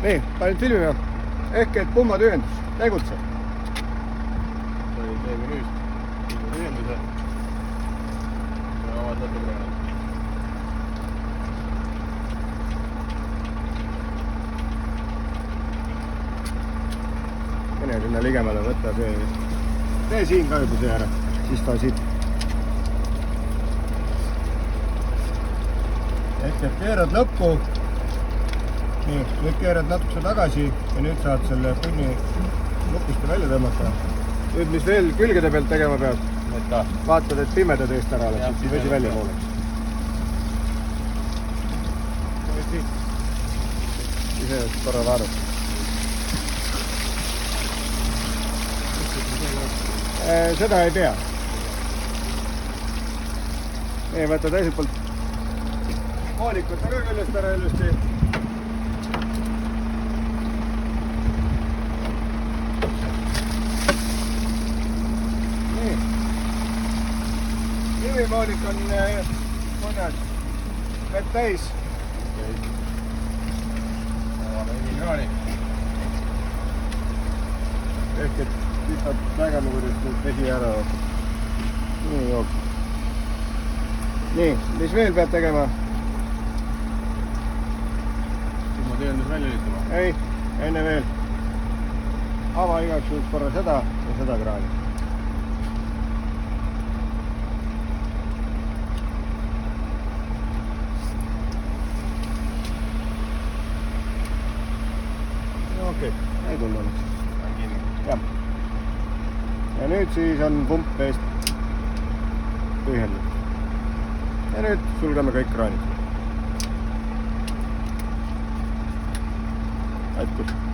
nii, panin filmima. Ehk et pumbad-ühendus, tegutseb. Teeme nüüd ühenduse ja avad natuke. Mine sinna ligemale, võtta see. Tee siin ka juba see ära, siis ta siit. Ehk et keerad lõppu. Nii, nüüd keerad natukese tagasi ja nüüd saad selle punni lukust välja tõmmata. Nüüd, mis veel külgede pealt tegema pead? Vaatad, et pimedad eest ära oleks, siis vesi välja pooleks. Ise korra vaadata. Seda ei tea. Nii, võtta teiselt poolt moolikut ka küljest ära ilusti. Nii. Nivimoolik on mõned vett täis. Ehk et pipad nägema, kuidas nüüd vesi ära. Nii jookseb. Nii, mis veel pead tegema? Siis ma teenus välja lütama. Ei, enne veel. Ava igaks juhuks korra seda ja seda kraani. Okei, ei tulnud. Jah. Ja nüüd siis on pump eest tühjendud. Ja nüüd sulgeme kõik kraanid. Aitus.